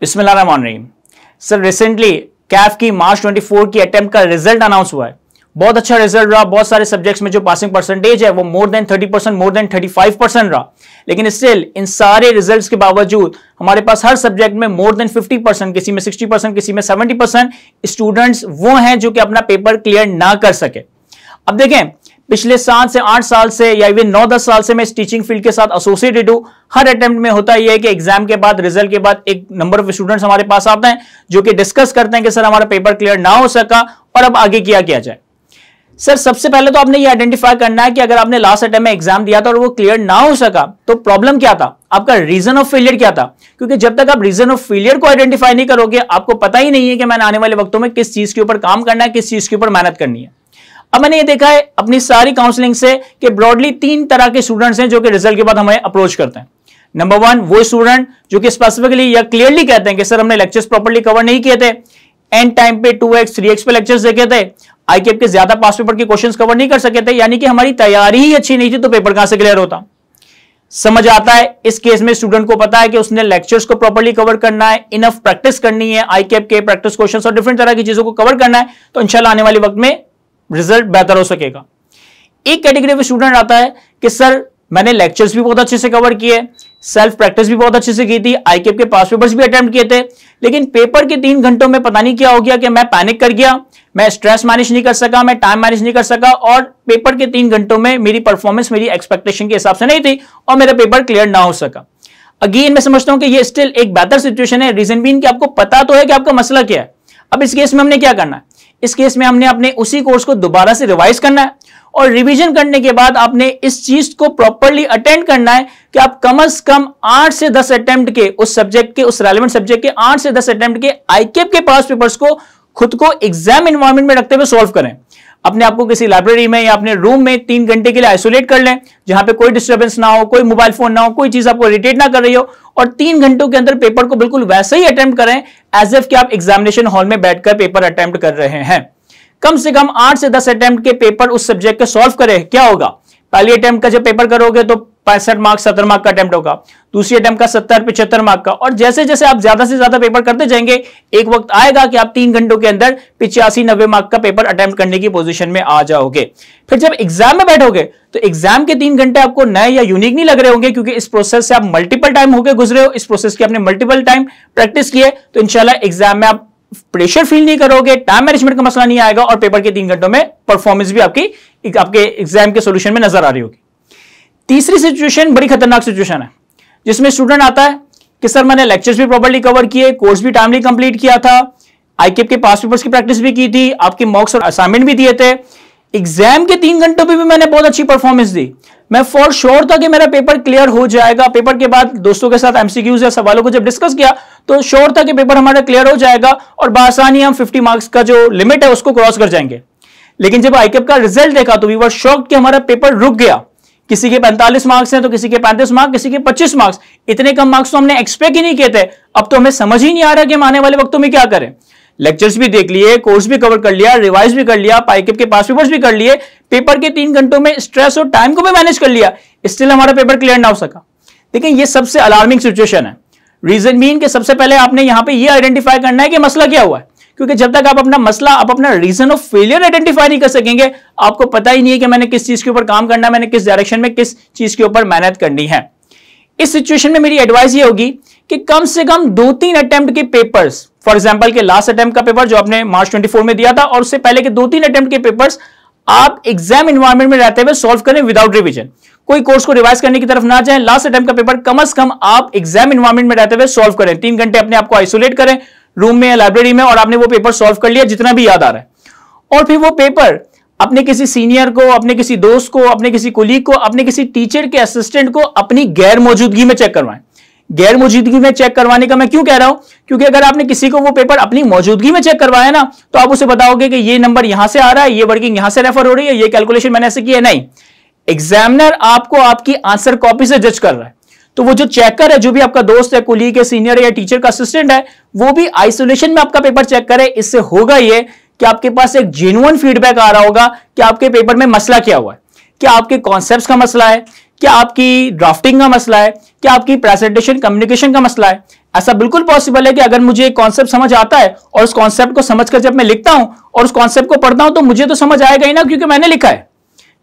बिस्मिल्लाहिर्रहमानिर्रहीम। Sir recently Kaif की मार्च 24 की अटेम्प्ट का रिजल्ट अनाउंस हुआ है। बहुत अच्छा रिजल्ट रहा। बहुत सारे सब्जेक्ट्स में जो पासिंग परसेंटेज है वो मोर देन 30%, मोर देन 35% रहा। लेकिन स्टिल इन सारे रिजल्ट्स के बावजूद हमारे पास हर सब्जेक्ट में मोर देन 50%, किसी में 60%, किसी में 70% स्टूडेंट्स वो हैं जो कि अपना पेपर क्लियर ना कर सके। अब देखें, पिछले 7 से 8 साल से या इवन 9-10 साल से मैं इस टीचिंग फील्ड के साथ एसोसिएटेड हूं। हर अटेम्प्ट में होता यह है कि एग्जाम के बाद, रिजल्ट के बाद एक नंबर ऑफ स्टूडेंट्स हमारे पास आते हैं जो कि डिस्कस करते हैं कि सर हमारा पेपर क्लियर ना हो सका और अब आगे क्या किया जाए। सर सबसे पहले तो आपने ये आइडेंटिफाई करना है कि अगर आपने लास्ट अटेम्प्ट में एग्जाम दिया था और वो क्लियर ना हो सका तो प्रॉब्लम क्या था, आपका रीजन ऑफ फेलियर क्या था। क्योंकि जब तक आप रीजन ऑफ फेलियर को आइडेंटिफाई नहीं करोगे, आपको पता ही नहीं है कि मैंने आने वाले वक्तों में किस चीज के ऊपर काम करना है, किस चीज के ऊपर मेहनत करनी है। अब मैंने ये देखा है अपनी सारी काउंसलिंग से कि ब्रॉडली 3 तरह के स्टूडेंट्स हैं जो कि रिजल्ट के बाद हमें अप्रोच करते हैं। नंबर 1 वो स्टूडेंट जो कि स्पेसिफिकली या क्लियरली कहते हैं कि सर हमने लेक्चर्स प्रॉपर्ली कवर नहीं किए थे, एंड टाइम पे 2x 3x पे लेक्चर्स देखे थे, आईकेप के ज्यादा पास पेपर के क्वेश्चंस कवर नहीं कर सके थे, यानी कि हमारी तैयारी ही अच्छी नहीं थी, तो पेपर कहां से क्लियर होता। समझ आता है इस केस में स्टूडेंट को पता है कि उसने लेक्चर्स को प्रॉपर्ली कवर करना है, इनफ प्रैक्टिस करनी है, आईकेप के प्रैक्टिस क्वेश्चंस और डिफरेंट तरह की चीजों को कवर करना है, तो इंशाल्लाह आने वाले वक्त में रिजल्ट बेहतर हो सकेगा। एक कैटेगरी में स्टूडेंट आता है कि सर मैंने लेक्चर्स भी बहुत अच्छे से कवर किए, सेल्फ प्रैक्टिस भी बहुत अच्छे से की थी, आईकेप के पास पेपर्स भी अटेम्प्ट किए थे, लेकिन पेपर के 3 घंटों में पता नहीं क्या हो गया कि मैं पैनिक कर गया, मैं स्ट्रेस मैनेज नहीं कर सका, मैं टाइम मैनेज नहीं कर सका और पेपर के 3 घंटों में मेरी परफॉर्मेंस मेरी एक्सपेक्टेशन के हिसाब से नहीं थी और मेरा पेपर क्लियर ना हो सका। अगेन मैं समझता हूं कि ये स्टिल एक बेहतर सिचुएशन है। रीजन बीइंग कि आपको पता तो है कि आपका मसला क्या है। अब इस केस में हमने क्या करना है, इस केस में हमने अपने उसी कोर्स को दोबारा से रिवाइज करना है और रिवीजन करने के बाद आपने इस चीज को प्रॉपर्ली अटेंड करना है कि आप कम से कम 8 से 10 अटेम्प्ट के उस सब्जेक्ट के, उस रेलेवेंट सब्जेक्ट के 8 से 10 अटेम्प्ट के आईकेप के पास पेपर्स को खुद को एग्जाम एनवायरनमेंट में रखते हुए सॉल्व करें। अपने आपको किसी लाइब्रेरी में या अपने रूम में 3 घंटे के लिए आइसोलेट कर लें, जहां पे कोई डिस्टर्बेंस ना हो, कोई मोबाइल फोन ना हो, कोई चीज आपको इरिटेट ना कर रही हो, और 3 घंटों के अंदर पेपर को बिल्कुल वैसे ही अटेम्प्ट करें एज इफ कि आप एग्जामिनेशन हॉल में बैठकर पेपर अटेम्प्ट कर रहे हैं। कम से कम 8 से 10 अटेम्प्ट के पेपर उस सब्जेक्ट के सॉल्व करें। क्या होगा, पहली अटेम्प्ट का जब पेपर करोगे तो 65 मार्क 70 मार्क का अटेम्प्ट होगा, दूसरी अटेम्प्ट का 70-75 मार्क का, और जैसे जैसे आप ज्यादा से ज्यादा पेपर करते जाएंगे एक वक्त आएगा कि आप 3 घंटों के अंदर 85-90 मार्क का पेपर अटेम्प्ट करने की पोजीशन में आ जाओगे। फिर जब एग्जाम में बैठोगे तो एग्जाम के 3 घंटे आपको नए या यूनिक नहीं लग रहे होंगे, क्योंकि इस प्रोसेस से आप मल्टीपल टाइम होकर गुजरे हो, इस प्रोसेस की आपने मल्टीपल टाइम प्रैक्टिस की है, तो इंशाल्लाह एग्जाम में आप प्रेशर फील नहीं करोगे, टाइम मैनेजमेंट का मसला नहीं आएगा और पेपर के 3 घंटों में परफॉर्मेंस भी आपके एग्जाम के सॉल्यूशन में नजर आ रही होगी। तीसरी सिचुएशन बड़ी खतरनाक सिचुएशन है, जिसमें स्टूडेंट आता है कि सर मैंने लेक्चर्स भी प्रॉपर्ली कवर किए, कोर्स भी टाइमली कंप्लीट किया था, आईकेप के पास पेपर्स की प्रैक्टिस भी की थी, आपके मॉक्स और असाइनमेंट भी दिए थे, एग्जाम के 3 घंटों पे भी मैंने बहुत अच्छी परफॉर्मेंस दी, मैं फॉर श्योर था कि मेरा पेपर क्लियर हो जाएगा। पेपर के बाद दोस्तों के साथ एमसीक्यूज या सवालों को जब डिस्कस किया तो श्योर था कि पेपर हमारा क्लियर हो जाएगा और बआसानी हम 50 मार्क्स का जो लिमिट है उसको क्रॉस कर जाएंगे। लेकिन जब आईकेप का रिजल्ट देखा तो वी वर शॉक्ड कि हमारा पेपर रुक गया। किसी के 45 मार्क्स हैं तो किसी के 35 मार्क्स, किसी के 25 मार्क्स। इतने कम मार्क्स तो हमने एक्सपेक्ट ही नहीं किए थे। अब तो हमें समझ ही नहीं आ रहा कि हम आने वाले वक्तों में क्या करें। लेक्चर्स भी देख लिए, कोर्स भी कवर कर लिया, रिवाइज भी कर लिया, आईकेप के पास पेपर्स भी कर लिए, पेपर के 3 घंटों में स्ट्रेस और टाइम को भी मैनेज कर लिया, स्टिल हमारा पेपर क्लियर ना हो सका। लेकिन ये सबसे अलार्मिंग सिचुएशन है। रीजन मीन कि सबसे पहले आपने यहां पे ये आइडेंटिफाई करना है कि मसला क्या हुआ है, क्योंकि जब तक आप अपना रीजन ऑफ फेलियर आइडेंटिफाई नहीं कर सकेंगे, आपको पता ही नहीं है कि मैंने किस चीज के ऊपर काम करना है, मैंने किस डायरेक्शन में किस चीज के ऊपर मेहनत करनी है। इस सिचुएशन में मेरी एडवाइस ये होगी कि कम से कम 2-3 अटेम्प्ट के पेपर्स, फॉर एग्जांपल के लास्ट अटेम्प्ट का पेपर जो आपने मार्च 24 में दिया था और उससे पहले के 2-3 अटेम्प्ट के पेपर्स आप एग्जाम एनवायरनमेंट में रहते हुए सॉल्व करें विदाउट रिवीजन। कोई कोर्स को रिवाइज करने की तरफ ना जाएं। लास्ट अटेम्प्ट का पेपर कम से कम आप एग्जाम एनवायरनमेंट में रहते हुए सॉल्व करें। 3 घंटे अपने आप को आइसोलेट करें रूम में या लाइब्रेरी में और आपने वो पेपर सॉल्व कर लिया जितना भी याद आ रहा है, और फिर वो पेपर अपने किसी सीनियर को, अपने किसी दोस्त को, अपने किसी कोलीग को, अपने किसी टीचर के असिस्टेंट को अपनी गैर मौजूदगी में चेक करवाएं। गैर मौजूदगी में चेक करवाने का मैं क्यों कह रहा हूं, क्योंकि अगर आपने किसी को वो पेपर अपनी मौजूदगी में चेक करवाया ना तो आप उसे बताओगे कि ये नंबर यहां से आ रहा है, ये वर्किंग यहां से रेफर हो रही है, ये कैलकुलेशन मैंने ऐसे की है। नहीं, एग्जामिनर आपको आपकी आंसर कॉपी से जज कर रहा है, तो वो जो चेकर है, जो भी आपका दोस्त है, कोलीग है, सीनियर है या टीचर का असिस्टेंट है, वो भी आइसोलेशन में आपका पेपर चेक करे। इससे होगा ये कि आपके पास एक जेन्युइन फीडबैक आ रहा होगा कि आपके पेपर में मसला क्या हुआ है, क्या आपके कॉन्सेप्ट्स का मसला है, क्या आपकी ड्राफ्टिंग का मसला है, क्या आपकी प्रेजेंटेशन कम्युनिकेशन का मसला है? ऐसा बिल्कुल पॉसिबल है कि अगर मुझे एक कॉन्सेप्ट समझ आता है और उस कॉन्सेप्ट को समझकर जब मैं लिखता हूं और उस कॉन्सेप्ट को पढ़ता हूं तो मुझे तो समझ आएगा ही ना, क्योंकि मैंने लिखा है।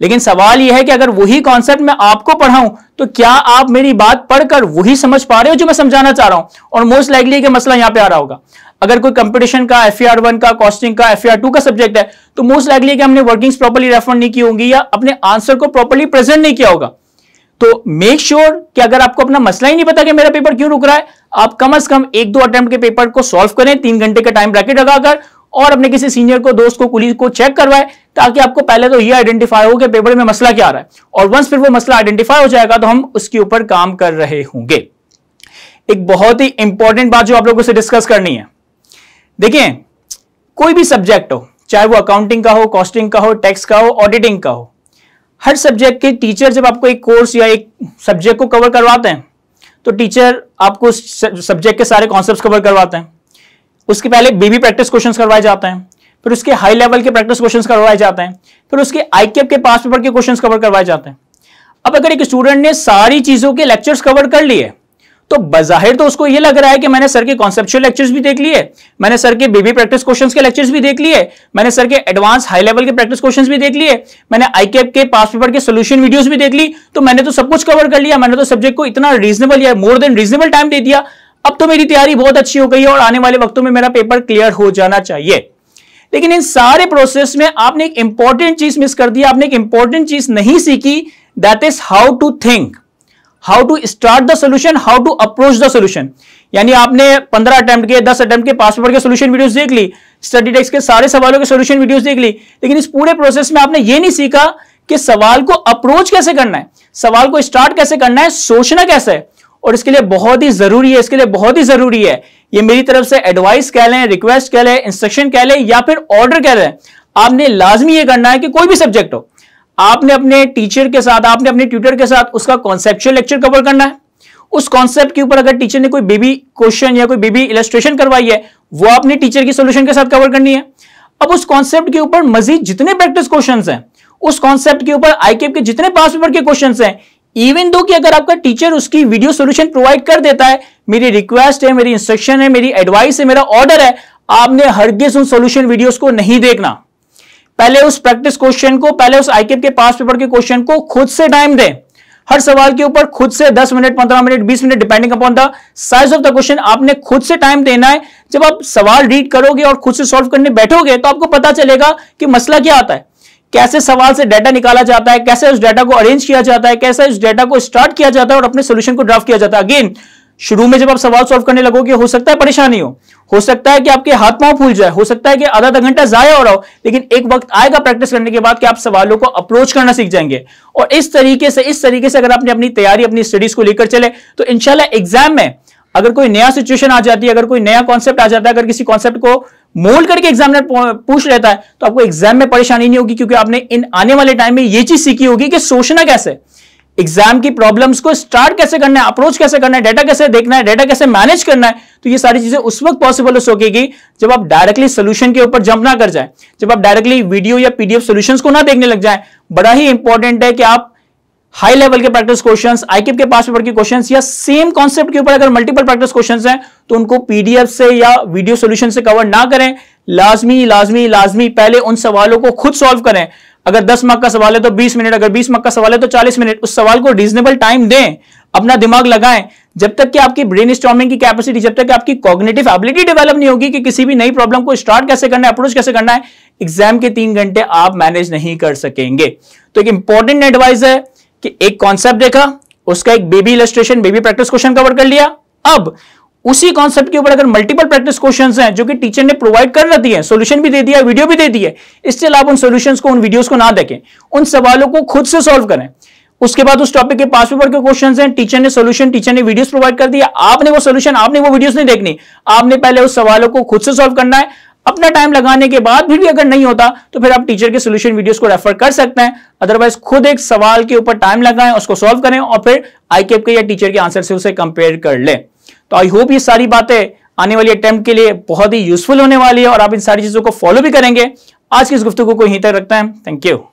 लेकिन सवाल यह है कि अगर वही कॉन्सेप्ट मैं आपको पढ़ाऊं तो क्या आप मेरी बात पढ़कर वही समझ पा रहे हो जो मैं समझाना चाह रहा हूं? और मोस्ट लाइकली कि मसला यहां पे आ रहा होगा। अगर कोई कंपटीशन का FER1 का, कॉस्टिंग का, FER2 का सब्जेक्ट है तो मोस्ट लाइकली कि हमने वर्किंग्स प्रॉपर्ली रेफर नहीं की होंगी या अपने आंसर को प्रॉपर्ली प्रेजेंट नहीं किया होगा। तो मेक श्योर कि अगर आपको अपना मसला ही नहीं पता कि मेरा पेपर क्यों रुक रहा है, आप कम से कम 1-2 अटेम्प्ट के पेपर को सॉल्व करें 3 घंटे का टाइम ब्रैकेट लगाकर, और अपने किसी सीनियर को, दोस्त को, कुलीग को चेक करवाए, ताकि आपको पहले तो ये आइडेंटिफाई हो कि पेपर में मसला क्या आ रहा है, और वंस फिर वो मसला आइडेंटिफाई हो जाएगा तो हम उसके ऊपर काम कर रहे होंगे। एक बहुत ही इंपॉर्टेंट बात जो आप लोगों से डिस्कस करनी है, देखिए कोई भी सब्जेक्ट हो, चाहे वो अकाउंटिंग का हो, कॉस्टिंग का हो, टैक्स का हो, ऑडिटिंग का हो, हर सब्जेक्ट के टीचर जब आपको एक कोर्स या एक सब्जेक्ट को कवर करवाते हैं तो टीचर आपको सब्जेक्ट के सारे कॉन्सेप्ट्स कवर करवाते हैं। उसके पहले बेबी प्रैक्टिस क्वेश्चंस करवाए जाते हैं, फिर उसके हाई लेवल के प्रैक्टिस क्वेश्चंस करवाए जाते हैं, फिर उसके ICAP के पास पेपर के क्वेश्चंस कवर करवाए जाते हैं। अब अगर एक स्टूडेंट ने सारी चीजों के लेक्चर्स कवर कर लिए तो बजाहिर तो उसको ये लग रहा है कि मैंने सर के कॉन्सेप्चुअल लेक्चर्स भी देख लिए, मैंने सर के बेबी प्रैक्टिस क्वेश्चंस के लेक्चर्स भी देख लिए, मैंने सर के एडवांस हाई लेवल के प्रैक्टिस क्वेश्चंस भी देख लिए, मैंने ICAP के पास पेपर के सोल्यूशन वीडियोस भी देख ली, तो मैंने तो सब कुछ कवर कर लिया, मैंने तो सब्जेक्ट को इतना रीजनेबल या मोर देन रीजनेबल टाइम दे दिया, अब तो मेरी तैयारी बहुत अच्छी हो गई है और आने वाले वक्तों में मेरा पेपर क्लियर हो जाना चाहिए। लेकिन इन सारे प्रोसेस में आपने एक इंपॉर्टेंट चीज मिस कर दिया, आपने एक इंपॉर्टेंट चीज नहीं सीखी, that is how to think, how to start the solution, how to approach the solution. यानी आपने 15 अटेम्प्ट के, 10 अटेम्प्ट के पास पेपर के सोल्यूशन वीडियोस देख ली, स्टडी टेक्स्ट के सारे सवालों के सोल्यूशन वीडियोस देख ली, लेकिन इस पूरे प्रोसेस में आपने ये नहीं सीखा कि सवाल को अप्रोच कैसे करना है, सवाल को स्टार्ट कैसे करना है, सोचना कैसे है। और इसके लिए बहुत ही जरूरी है, इसके लिए बहुत ही जरूरी है, ये मेरी तरफ से एडवाइस कह लें, रिक्वेस्ट कह लें, इंस्ट्रक्शन कह लें या फिर ऑर्डर कह लें, आपने लाजमी ये करना है कि कोई भी सब्जेक्ट हो, आपने अपने टीचर के साथ, आपने अपने ट्यूटर के साथ उसका कॉन्सेप्चुअल लेक्चर कवर करना है। उस कॉन्सेप्ट के ऊपर अगर टीचर ने कोई बेबी क्वेश्चन या कोई बेबी इलस्ट्रेशन करवाई है, वो आपने टीचर की सॉल्यूशन के साथ कवर करनी है। अब उस कॉन्सेप्ट के ऊपर मजीद जितने प्रैक्टिस क्वेश्चंस हैं, उस कॉन्सेप्ट के ऊपर ICAP के जितने पास पेपर के क्वेश्चंस हैं, इवन दो कि अगर आपका टीचर उसकी वीडियो सॉल्यूशन प्रोवाइड कर देता है, मेरी रिक्वेस्ट है, मेरी इंस्ट्रक्शन है, मेरी एडवाइस है, मेरा ऑर्डर है, आपने हरगिज उन सॉल्यूशन वीडियोस को नहीं देखना। पहले उस प्रैक्टिस क्वेश्चन को, पहले उस ICAP के पास पेपर के क्वेश्चन को खुद से टाइम दें। हर सवाल के ऊपर खुद से 10 minute, 15 minute, 20 minute, depending upon the size of the question, आपने खुद से टाइम देना है। जब आप सवाल रीड करोगे और खुद से सॉल्व करने बैठोगे तो आपको पता चलेगा कि मसला क्या आता है, कैसे सवाल से डाटा निकाला जाता है, कैसे उस डाटा को अरेंज किया जाता है, कैसे उस डाटा को स्टार्ट किया जाता है और अपने सोल्यूशन को ड्राफ्ट किया जाता है। अगेन, शुरू में जब आप सवाल सॉल्व करने लगोगे हो सकता है परेशानी हो सकता है कि आपके हाथ पांव फूल जाए, हो सकता है कि आधा घंटा जाया हो रहा हो, लेकिन एक वक्त आएगा प्रैक्टिस करने के बाद कि आप सवालों को अप्रोच करना सीख जाएंगे। और इस तरीके से अगर आपने अपनी तैयारी, अपनी स्टडीज को लेकर चले तो इंशाल्लाह एग्जाम में अगर कोई नया सिचुएशन आ जाती है, अगर कोई नया कॉन्सेप्ट आ जाता है, अगर किसी कॉन्सेप्ट को मोल्ड करके एग्जामिनर पूछ लेता है तो आपको एग्जाम में परेशानी नहीं होगी, क्योंकि आपने इन आने वाले टाइम में यह चीज सीखी होगी कि सोचना कैसे, एग्जाम की प्रॉब्लम्स को स्टार्ट कैसे करना है, अप्रोच कैसे करना है, डाटा कैसे देखना है, डाटा कैसे मैनेज करना है। तो ये सारी चीजें उस वक्त पॉसिबल हो सकेगी जब आप डायरेक्टली सोल्यूशन के ऊपर जंप ना कर जाए, जब आप डायरेक्टली वीडियो या PDF सॉल्यूशंस को ना देखने लग जाए। बड़ा ही इंपॉर्टेंट है कि आप हाई लेवल के प्रैक्टिस क्वेश्चंस, ICAP के पास पेपर के क्वेश्चंस या सेम कॉन्सेप्ट के ऊपर अगर मल्टीपल प्रैक्टिस क्वेश्चंस हैं तो उनको PDF से या वीडियो सॉल्यूशन से कवर ना करें। लाजमी पहले उन सवालों को खुद सॉल्व करें। अगर 10 मार्क का सवाल है तो 20 मिनट, अगर 20 मार्क का सवाल है तो 40 मिनट, उस सवाल को रीजनेबल टाइम दें, अपना दिमाग लगाएं। जब तक कि आपकी ब्रेन स्टॉर्मिंग की कैपेसिटी, जब तक कि आपकी कॉग्निटिव एबिलिटी डेवलप नहीं होगी कि किसी भी नई प्रॉब्लम को स्टार्ट कैसे करना है, अप्रोच कैसे करना है, एग्जाम के 3 घंटे आप मैनेज नहीं कर सकेंगे। तो एक इंपॉर्टेंट एडवाइस है कि एक कॉन्सेप्ट देखा, उसका एक baby illustration, baby practice question cover कर लिया। अब उसी कॉन्सेप्ट के ऊपर अगर मल्टीपल प्रैक्टिस क्वेश्चंस हैं जो कि टीचर ने प्रोवाइड कर रखी है, सॉल्यूशन भी दे दिया, वीडियो भी दे दी है, इसलिए आप उन सॉल्यूशंस को, उन वीडियोस को ना देखें, उन सवालों को खुद से सॉल्व करें। उसके बाद उस टॉपिक के पास पेपर के क्वेश्चंस हैं, टीचर ने सॉल्यूशन, टीचर ने वीडियोस प्रोवाइड कर दिया, आपने वो सॉल्यूशन, आपने वो वीडियोस नहीं देखनी, आपने पहले उस सवालों को खुद से सॉल्व करना है। अपना टाइम लगाने के बाद भी अगर नहीं होता तो फिर आप टीचर के सॉल्यूशन वीडियोस को रेफर कर सकते हैं। अदरवाइज खुद एक सवाल के ऊपर टाइम लगाएं, उसको सॉल्व करें और फिर ICAP के या टीचर के आंसर से उसे कंपेयर कर लें। तो आई होप ये सारी बातें आने वाली अटेम्प्ट के लिए बहुत ही यूजफुल होने वाली है और आप इन सारी चीजों को फॉलो भी करेंगे। आज की इस गुफ्तगू को यहीं तक रखते हैं। Thank you.